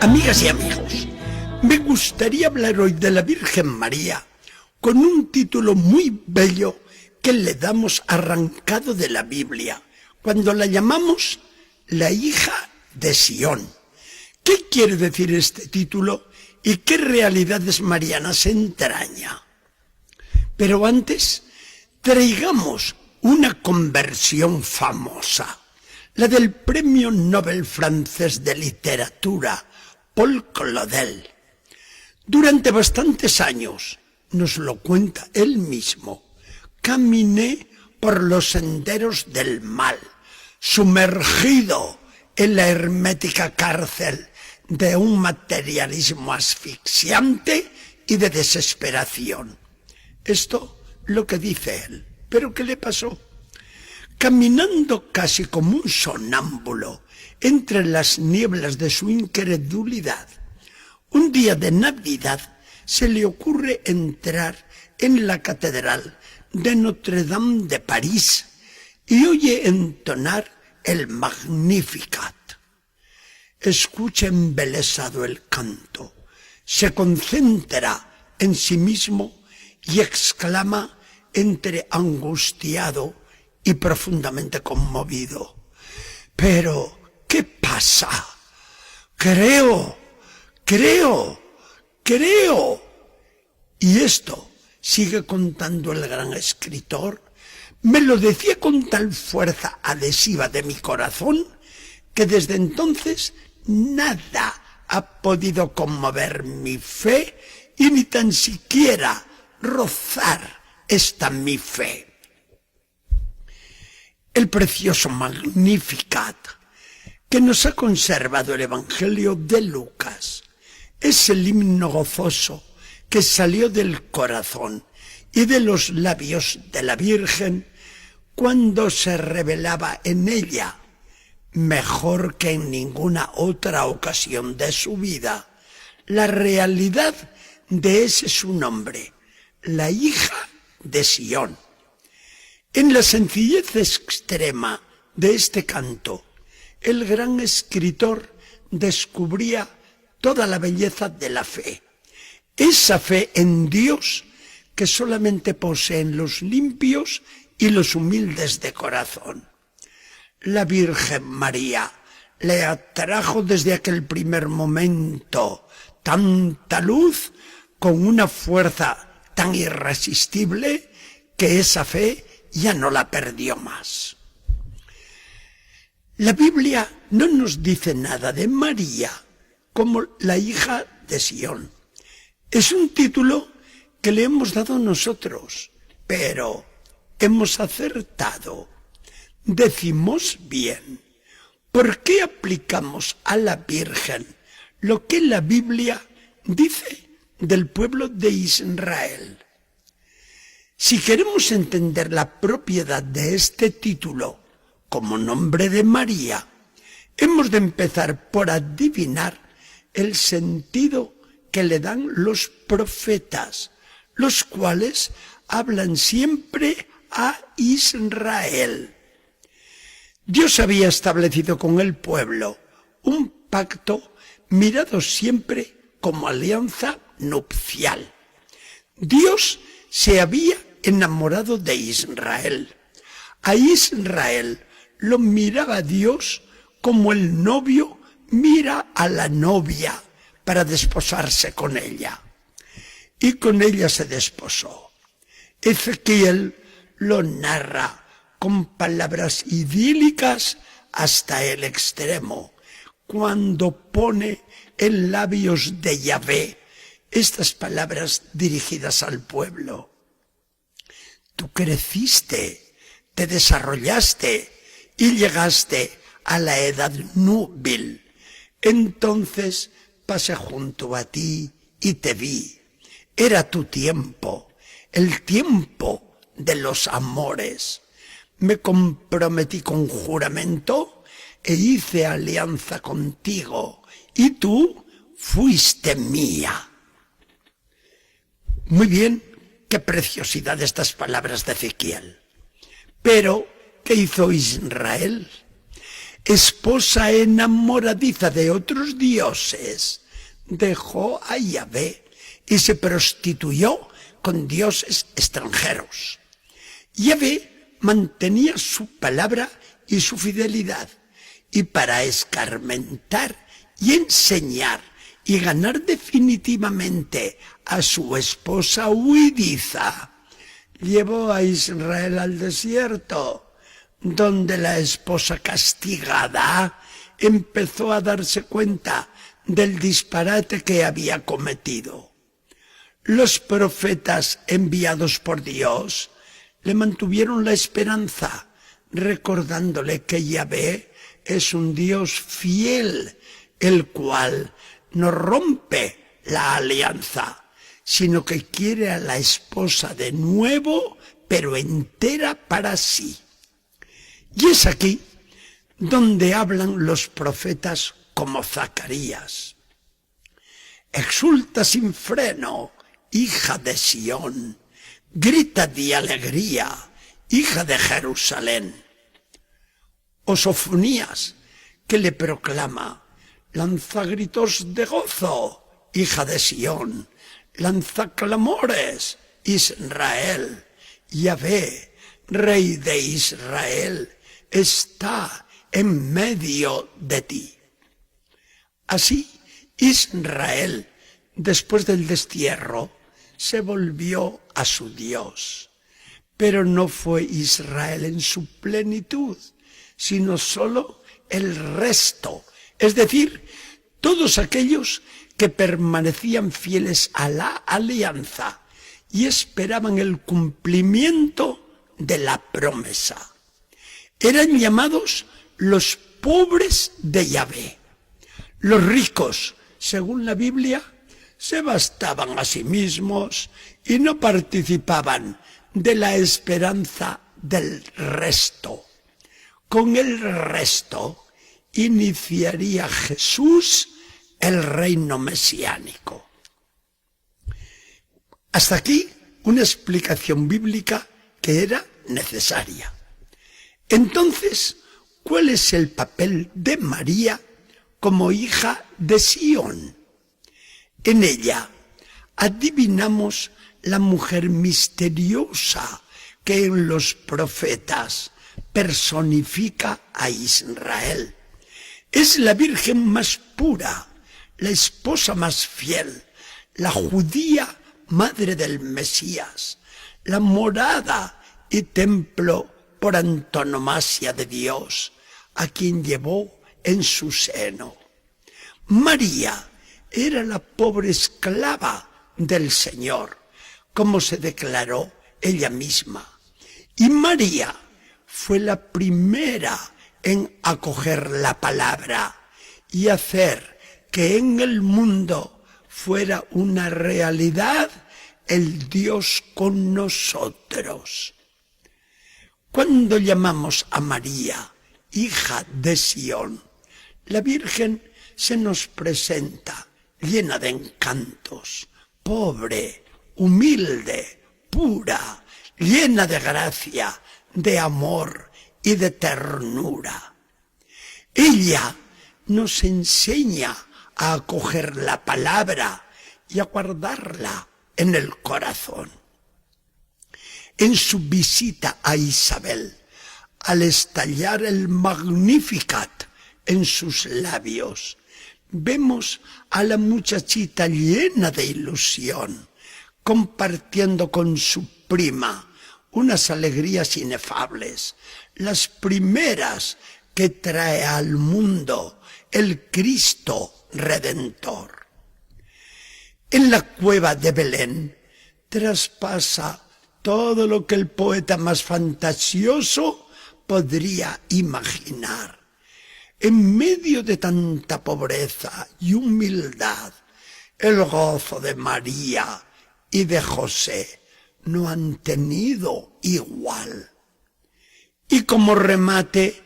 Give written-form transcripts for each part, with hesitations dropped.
Amigas y amigos, me gustaría hablar hoy de la Virgen María con un título muy bello que le damos arrancado de la Biblia, cuando la llamamos la hija de Sión. ¿Qué quiere decir este título y qué realidades marianas entraña? Pero antes, traigamos una conversión famosa, la del Premio Nobel francés de Literatura, Paul Claudel. Durante bastantes años, nos lo cuenta él mismo, caminé por los senderos del mal, sumergido en la hermética cárcel de un materialismo asfixiante y de desesperación. Esto lo que dice él. ¿Pero qué le pasó? Caminando casi como un sonámbulo entre las nieblas de su incredulidad, un día de Navidad se le ocurre entrar en la catedral de Notre Dame de París y oye entonar el Magnificat. Escucha embelesado el canto, se concentra en sí mismo y exclama entre angustiado y profundamente conmovido: «¿Pero qué pasa? Creo. Y esto», sigue contando el gran escritor, «me lo decía con tal fuerza adhesiva de mi corazón que desde entonces nada ha podido conmover mi fe y ni tan siquiera rozar esta mi fe». El precioso Magnificat que nos ha conservado el Evangelio de Lucas es el himno gozoso que salió del corazón y de los labios de la Virgen cuando se revelaba en ella, mejor que en ninguna otra ocasión de su vida, la realidad de ese su nombre, la hija de Sión. En la sencillez extrema de este canto, el gran escritor descubría toda la belleza de la fe. Esa fe en Dios que solamente poseen los limpios y los humildes de corazón. La Virgen María le atrajo desde aquel primer momento tanta luz con una fuerza tan irresistible que esa fe ya no la perdió más. La Biblia no nos dice nada de María como la hija de Sión. Es un título que le hemos dado nosotros, pero hemos acertado. Decimos bien. ¿Por qué aplicamos a la Virgen lo que la Biblia dice del pueblo de Israel? Si queremos entender la propiedad de este título como nombre de María, hemos de empezar por adivinar el sentido que le dan los profetas, los cuales hablan siempre a Israel. Dios había establecido con el pueblo un pacto mirado siempre como alianza nupcial. Dios se había enamorado de Israel. A Israel lo miraba Dios como el novio mira a la novia para desposarse con ella. Y con ella se desposó. Ezequiel lo narra con palabras idílicas hasta el extremo, cuando pone en labios de Yahvé estas palabras dirigidas al pueblo: «Tú creciste, te desarrollaste y llegaste a la edad núbil. Entonces pasé junto a ti y te vi. Era tu tiempo, el tiempo de los amores. Me comprometí con juramento e hice alianza contigo, y tú fuiste mía». Muy bien, qué preciosidad estas palabras de Ezequiel. Pero, ¿qué hizo Israel? esposa enamoradiza de otros dioses, dejó a Yahvé y se prostituyó con dioses extranjeros. Yahvé mantenía su palabra y su fidelidad, y para escarmentar y enseñar y ganar definitivamente a su esposa huidiza, llevó a Israel al desierto, donde la esposa castigada empezó a darse cuenta del disparate que había cometido. Los profetas enviados por Dios le mantuvieron la esperanza, recordándole que Yahvé es un Dios fiel, el cual no rompe la alianza, sino que quiere a la esposa de nuevo, pero entera para sí. Y es aquí donde hablan los profetas como Zacarías. Exulta sin freno, hija de Sión, grita de alegría, hija de Jerusalén. O Sofonías, que le proclama, lanza gritos de gozo, hija de Sión, lanza clamores, Israel. Yahvé, Rey de Israel, está en medio de ti. Así, Israel, después del destierro, se volvió a su Dios. Pero no fue Israel en su plenitud, sino solo el resto, es decir, todos aquellos que permanecían fieles a la alianza y esperaban el cumplimiento de la promesa. Eran llamados los pobres de Yahvé. Los ricos, según la Biblia, se bastaban a sí mismos y no participaban de la esperanza del resto. Con el resto iniciaría Jesús el reino mesiánico. Hasta aquí una explicación bíblica que era necesaria. Entonces, ¿cuál es el papel de María como hija de Sión? En ella adivinamos la mujer misteriosa que en los profetas personifica a Israel. Es la virgen más pura, la esposa más fiel, la judía madre del Mesías, la morada y templo por antonomasia de Dios, a quien llevó en su seno. María era la pobre esclava del Señor, como se declaró ella misma. Y María fue la primera en acoger la palabra y hacer que en el mundo fuera una realidad el Dios con nosotros. Cuando llamamos a María hija de Sión, la Virgen se nos presenta llena de encantos, pobre, humilde, pura, llena de gracia, de amor y de ternura. Ella nos enseña a acoger la palabra y a guardarla en el corazón. En su visita a Isabel, al estallar el Magnificat en sus labios, vemos a la muchachita llena de ilusión, compartiendo con su prima unas alegrías inefables, las primeras que trae al mundo el Cristo Redentor. En la cueva de Belén traspasa todo lo que el poeta más fantasioso podría imaginar. En medio de tanta pobreza y humildad, el gozo de María y de José no han tenido igual. Y como remate,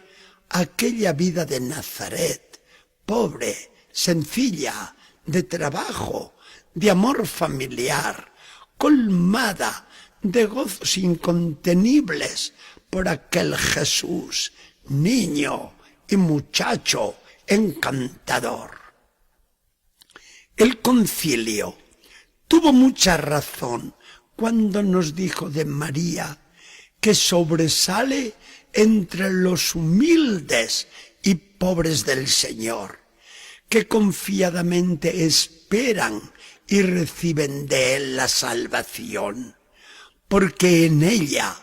aquella vida de Nazaret, pobre, sencilla, de trabajo, de amor familiar, colmada de gozos incontenibles por aquel Jesús, niño y muchacho encantador. El concilio tuvo mucha razón cuando nos dijo de María que sobresale entre los humildes y pobres del Señor, que confiadamente esperan y reciben de Él la salvación, porque en ella,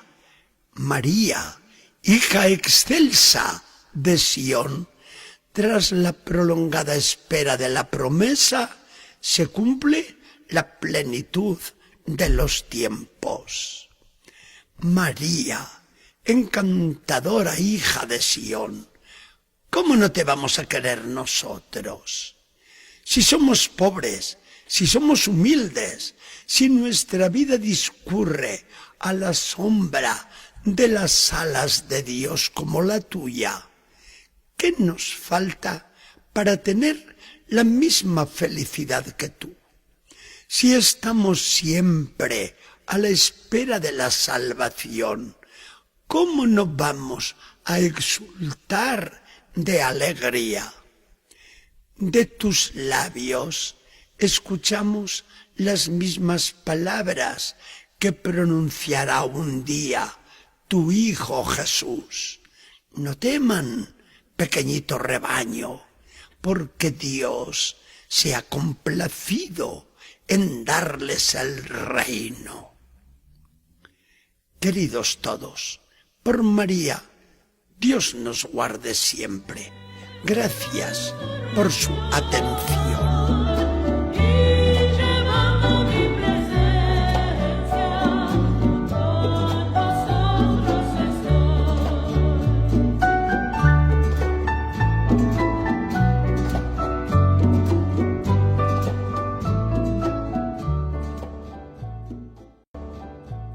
María, hija excelsa de Sión, tras la prolongada espera de la promesa, se cumple la plenitud de los tiempos. María, encantadora hija de Sión, ¿cómo no te vamos a querer nosotros? Si somos pobres, si somos humildes, si nuestra vida discurre a la sombra de las alas de Dios como la tuya, ¿qué nos falta para tener la misma felicidad que tú? Si estamos siempre a la espera de la salvación, ¿cómo no vamos a exultar de alegría? De tus labios escuchamos las mismas palabras que pronunciará un día tu Hijo Jesús. No teman, pequeñito rebaño, porque Dios se ha complacido en darles el reino. Queridos todos, por María, Dios nos guarde siempre. Gracias por su atención.